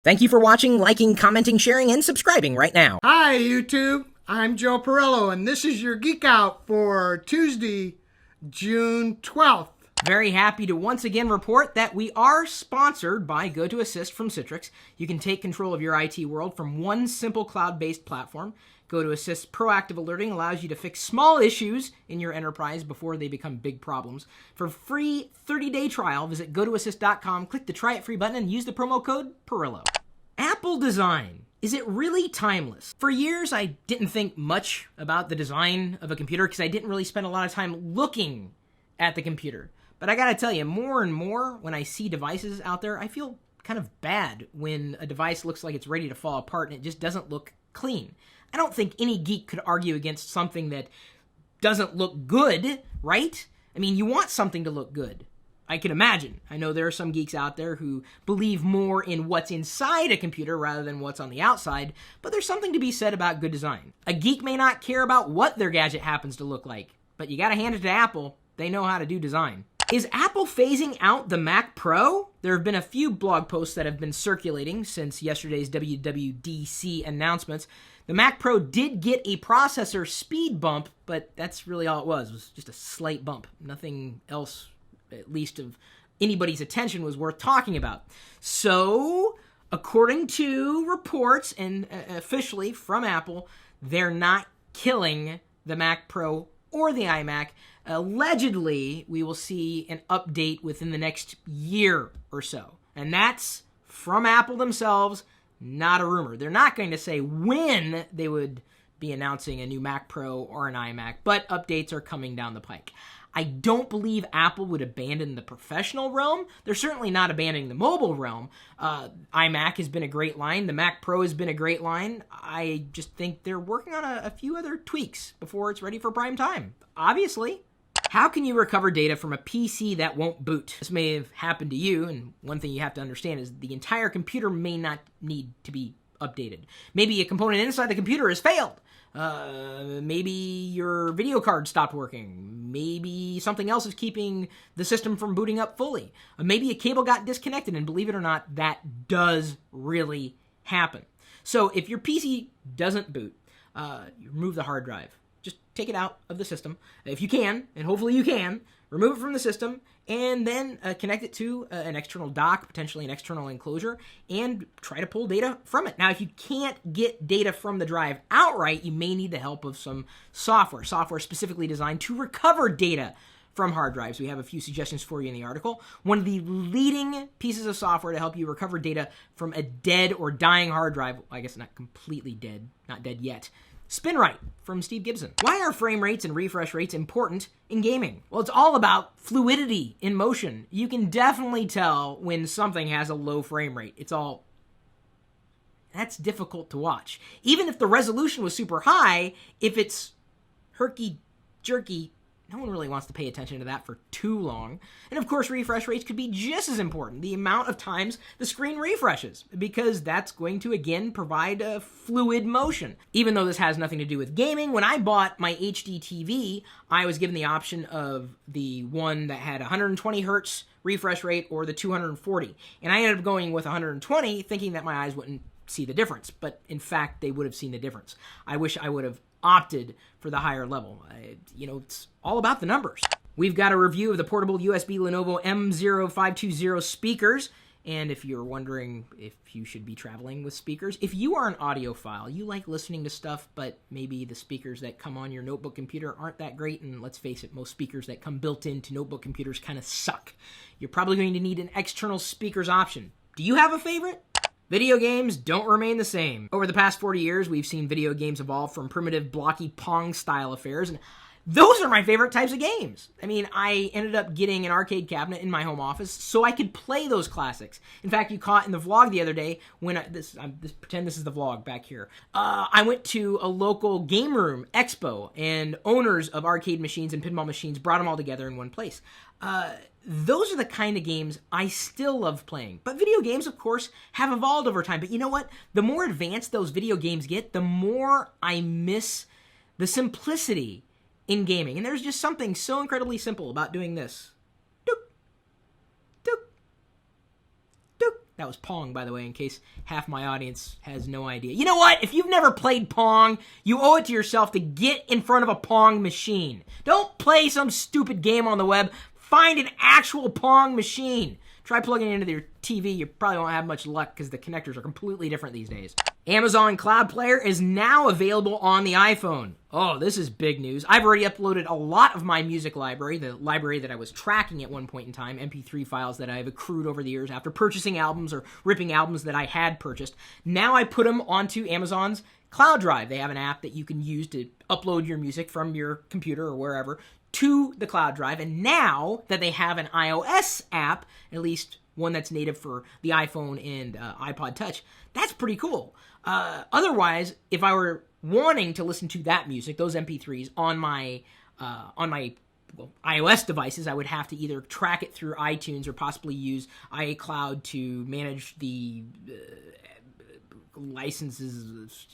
Thank you for watching, liking, commenting, sharing, and subscribing right now. Hi, YouTube. I'm Joe Pirillo, and this is your Geek Out for Tuesday, June 12th. Very happy to once again report that we are sponsored by GoToAssist from Citrix. You can take control of your IT world from one simple cloud-based platform. GoToAssist's proactive alerting allows you to fix small issues in your enterprise before they become big problems. For a free 30-day trial, visit GoToAssist.com, click the Try It Free button, and use the promo code Pirillo. Apple design. Is it really timeless? For years, I didn't think much about the design of a computer because I didn't really spend a lot of time looking at the computer. But I gotta tell you, more and more, when I see devices out there, I feel kind of bad when a device looks like it's ready to fall apart and it just doesn't look clean. I don't think any geek could argue against something that doesn't look good, right? I mean, you want something to look good. I can imagine. I know there are some geeks out there who believe more in what's inside a computer rather than what's on the outside, but there's something to be said about good design. A geek may not care about what their gadget happens to look like, but you gotta hand it to Apple. They know how to do design. Is Apple phasing out the Mac Pro? There have been a few blog posts that have been circulating since yesterday's WWDC announcements. The Mac Pro did get a processor speed bump, but that's really all it was. It was just a slight bump. Nothing else, at least of anybody's attention, was worth talking about. So, according to reports and officially from Apple, they're not killing the Mac Pro or the iMac. Allegedly, we will see an update within the next year or so. And that's from Apple themselves, not a rumor. They're not going to say when they would be announcing a new Mac Pro or an iMac, but updates are coming down the pike. I don't believe Apple would abandon the professional realm. They're certainly not abandoning the mobile realm. iMac has been a great line. The Mac Pro has been a great line. I just think they're working on a few other tweaks before it's ready for prime time. Obviously. How can you recover data from a PC that won't boot? This may have happened to you, and one thing you have to understand is the entire computer may not need to be updated. Maybe a component inside the computer has failed. Maybe your video card stopped working. Maybe something else is keeping the system from booting up fully. Maybe a cable got disconnected, and believe it or not, that does really happen. So if your PC doesn't boot, you remove the hard drive. Just take it out of the system, if you can, and hopefully you can. Remove it from the system, and then connect it to an external dock, potentially an external enclosure, and try to pull data from it. Now, if you can't get data from the drive outright, you may need the help of some software specifically designed to recover data from hard drives. We have a few suggestions for you in the article. One of the leading pieces of software to help you recover data from a dead or dying hard drive, I guess not completely dead, not dead yet, SpinRite from Steve Gibson. Why are frame rates and refresh rates important in gaming? Well, it's all about fluidity in motion. You can definitely tell when something has a low frame rate. That's difficult to watch. Even if the resolution was super high, if it's herky-jerky, no one really wants to pay attention to that for too long. And of course, refresh rates could be just as important, the amount of times the screen refreshes, because that's going to, again, provide a fluid motion. Even though this has nothing to do with gaming, when I bought my HD TV, I was given the option of the one that had 120 hertz refresh rate or the 240. And I ended up going with 120, thinking that my eyes wouldn't see the difference. But in fact, they would have seen the difference. I wish I would have opted for the higher level. It's all about the numbers. We've got a review of the portable USB Lenovo M0520 speakers. And if you're wondering if you should be traveling with speakers, if you are an audiophile, you like listening to stuff, but maybe the speakers that come on your notebook computer aren't that great, and let's face it, most speakers that come built into notebook computers kind of suck. You're probably going to need an external speakers option. Do you have a favorite? Video games don't remain the same. Over the past 40 years, we've seen video games evolve from primitive, blocky Pong-style affairs, and those are my favorite types of games. I mean, I ended up getting an arcade cabinet in my home office so I could play those classics. In fact, you caught in the vlog the other day when pretend this is the vlog back here. I went to a local game room expo, and owners of arcade machines and pinball machines brought them all together in one place. Those are the kind of games I still love playing. But video games, of course, have evolved over time. But you know what? The more advanced those video games get, the more I miss the simplicity in gaming. And there's just something so incredibly simple about doing this. Dook, dook, dook. That was Pong, by the way, in case half my audience has no idea. You know what? If you've never played Pong, you owe it to yourself to get in front of a Pong machine. Don't play some stupid game on the web. Find an actual Pong machine. Try plugging it into your TV. You probably won't have much luck because the connectors are completely different these days. Amazon Cloud Player is now available on the iPhone. Oh, this is big news. I've already uploaded a lot of my music library, the library that I was tracking at one point in time, MP3 files that I've accrued over the years after purchasing albums or ripping albums that I had purchased. Now I put them onto Amazon's Cloud Drive. They have an app that you can use to upload your music from your computer or wherever to the Cloud Drive. And now that they have an iOS app, at least one that's native for the iPhone and iPod Touch, that's pretty cool. Otherwise, if I were wanting to listen to that music, those MP3s, on my iOS devices, I would have to either track it through iTunes or possibly use iCloud to manage the licenses.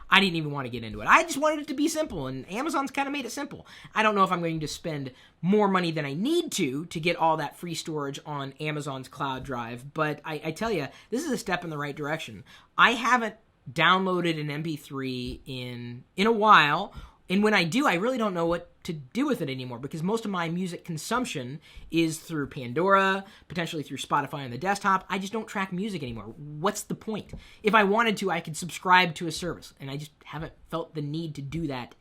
I didn't even want to get into it. I just wanted it to be simple, and Amazon's kind of made it simple. I don't know if I'm going to spend more money than I need to get all that free storage on Amazon's Cloud Drive, but I tell you, this is a step in the right direction. I haven't downloaded an MP3 in a while, and when I do, I really don't know what to do with it anymore because most of my music consumption is through Pandora, potentially through Spotify on the desktop. I just don't track music anymore. What's the point? If I wanted to, I could subscribe to a service, and I just haven't felt the need to do that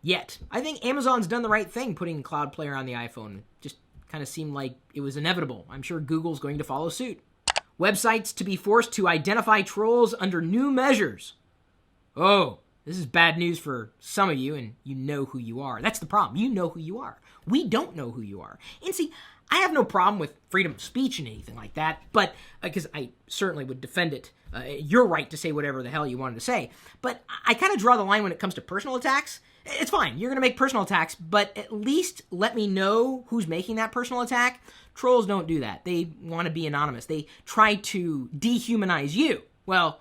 yet. I think Amazon's done the right thing putting Cloud Player on the iPhone. It just kind of seemed like it was inevitable. I'm sure Google's going to follow suit. Websites to be forced to identify trolls under new measures. Oh, this is bad news for some of you, and you know who you are. That's the problem. You know who you are. We don't know who you are. And see, I have no problem with freedom of speech and anything like that, but because I certainly would defend it, your right to say whatever the hell you wanted to say. But I kind of draw the line when it comes to personal attacks. It's fine. You're going to make personal attacks, but at least let me know who's making that personal attack. Trolls don't do that. They want to be anonymous. They try to dehumanize you. Well,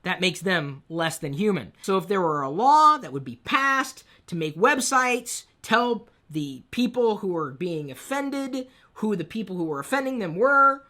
that makes them less than human. So if there were a law that would be passed to make websites tell the people who are being offended who the people who were offending them were,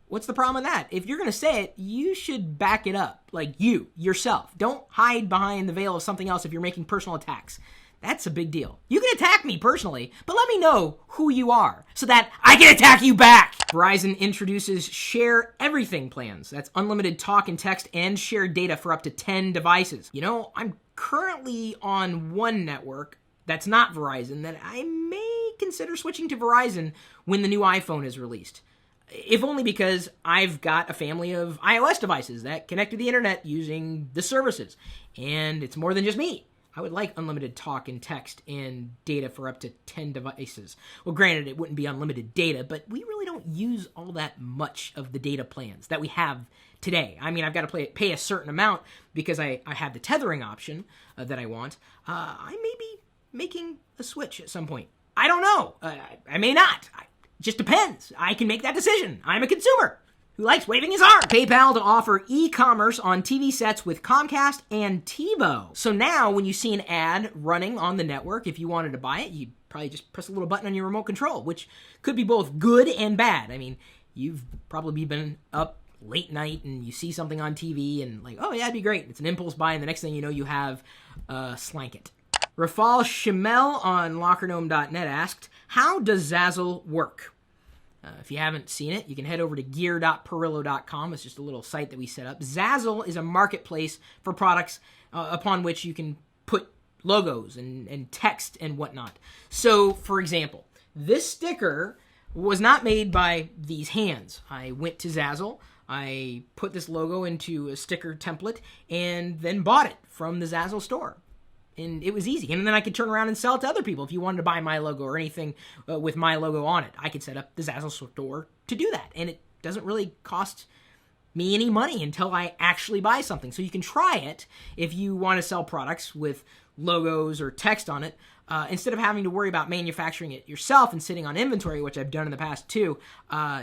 what's the problem with that? If you're going to say it, you should back it up. Like you, yourself. Don't hide behind the veil of something else if you're making personal attacks. That's a big deal. You can attack me personally, but let me know who you are so that I can attack you back. Verizon introduces Share Everything plans. That's unlimited talk and text and shared data for up to 10 devices. You know, I'm currently on one network that's not Verizon that I may consider switching to Verizon when the new iPhone is released. If only because I've got a family of iOS devices that connect to the internet using the services. And it's more than just me. I would like unlimited talk and text and data for up to 10 devices. Well, granted, it wouldn't be unlimited data, but we really don't use all that much of the data plans that we have today. I mean, I've got to pay a certain amount because I have the tethering option that I want. I may be making a switch at some point. I don't know. I may not. It just depends. I can make that decision. I'm a consumer who likes waving his arm. PayPal to offer e-commerce on TV sets with Comcast and TiVo. So now when you see an ad running on the network, if you wanted to buy it, you probably just press a little button on your remote control, which could be both good and bad. I mean, you've probably been up late night and you see something on TV and like, oh yeah, it'd be great. It's an impulse buy, and the next thing you know, you have Slanket. RafalChmiel on LockerGnome.net asked, how does Zazzle work? If you haven't seen it, you can head over to gear.pirillo.com. It's just a little site that we set up. Zazzle is a marketplace for products upon which you can put logos and text and whatnot. So, for example, this sticker was not made by these hands. I went to Zazzle, I put this logo into a sticker template, and then bought it from the Zazzle store. And it was easy. And then I could turn around and sell it to other people if you wanted to buy my logo or anything with my logo on it. I could set up the Zazzle store to do that. And it doesn't really cost me any money until I actually buy something. So you can try it if you want to sell products with logos or text on it. Instead of having to worry about manufacturing it yourself and sitting on inventory, which I've done in the past too,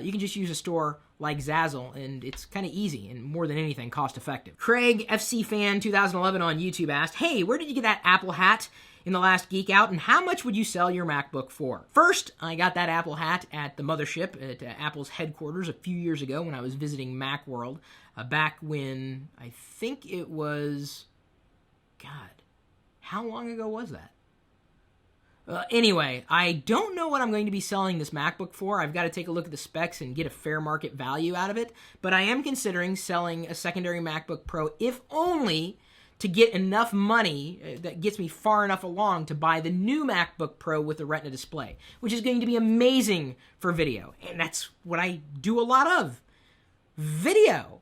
you can just use a store like Zazzle, and it's kind of easy and more than anything cost effective. Craig FC Fan 2011 on YouTube asked, hey, where did you get that Apple hat in the last Geek Out, and how much would you sell your MacBook for? First, I got that Apple hat at the mothership at Apple's headquarters a few years ago when I was visiting Macworld, back when I think it was, God, how long ago was that? Anyway, I don't know what I'm going to be selling this MacBook for. I've got to take a look at the specs and get a fair market value out of it, but I am considering selling a secondary MacBook Pro, if only to get enough money that gets me far enough along to buy the new MacBook Pro with the Retina display, which is going to be amazing for video. And that's what I do a lot of, video.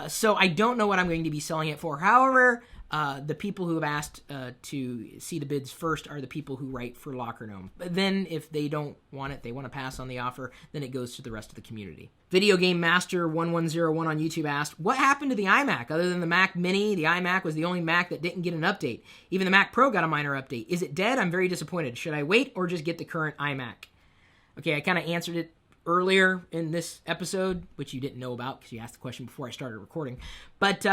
So I don't know what I'm going to be selling it for. However, the people who have asked to see the bids first are the people who write for Locker Gnome. But then if they don't want it, they want to pass on the offer, then it goes to the rest of the community. Video Game Master 1101 on YouTube asked, what happened to the iMac? Other than the Mac Mini, the iMac was the only Mac that didn't get an update. Even the Mac Pro got a minor update. Is it dead? I'm very disappointed. Should I wait or just get the current iMac? Okay, I kind of answered it earlier in this episode, which you didn't know about because you asked the question before I started recording. But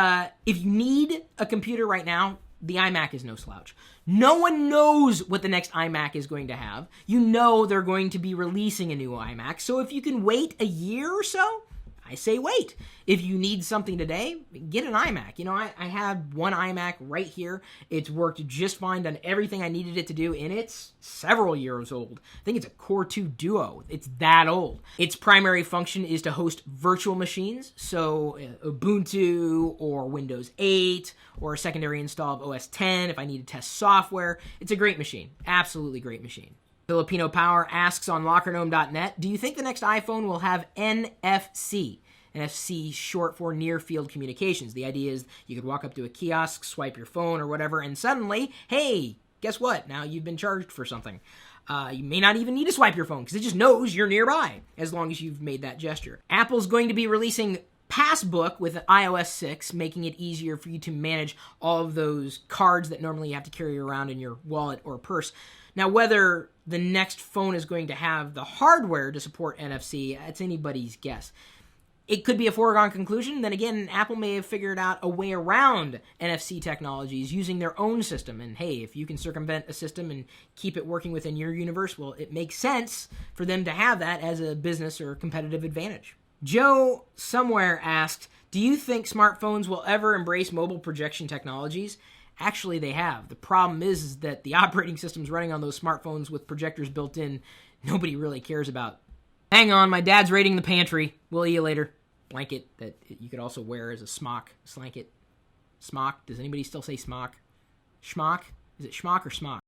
if you need a computer right now, the iMac is no slouch. No one knows what the next iMac is going to have. You know they're going to be releasing a new iMac. So if you can wait a year or so, I say wait. If you need something today, get an iMac. You know, I have one iMac right here. It's worked just fine, done everything I needed it to do, and it's several years old. I think it's a Core 2 Duo. It's that old. Its primary function is to host virtual machines, so Ubuntu or Windows 8 or a secondary install of OS 10 if I need to test software. It's a great machine. Absolutely great machine. FilipinoPower asks on LockerGnome.net, do you think the next iPhone will have NFC? NFC short for Near Field Communications. The idea is you could walk up to a kiosk, swipe your phone or whatever, and suddenly, hey, guess what? Now you've been charged for something. You may not even need to swipe your phone because it just knows you're nearby as long as you've made that gesture. Apple's going to be releasing Passbook with iOS 6, making it easier for you to manage all of those cards that normally you have to carry around in your wallet or purse. Now, whether the next phone is going to have the hardware to support NFC, it's anybody's guess. It could be a foregone conclusion. Then again, Apple may have figured out a way around NFC technologies using their own system. And hey, if you can circumvent a system and keep it working within your universe, well, it makes sense for them to have that as a business or competitive advantage. Joe somewhere asked, do you think smartphones will ever embrace mobile projection technologies? Actually, they have. The problem is that the operating systems running on those smartphones with projectors built in, nobody really cares about. Hang on, my dad's raiding the pantry. We'll see you later. Blanket that you could also wear as a smock. Slanket. Smock. Does anybody still say smock? Schmock? Is it schmock or smock?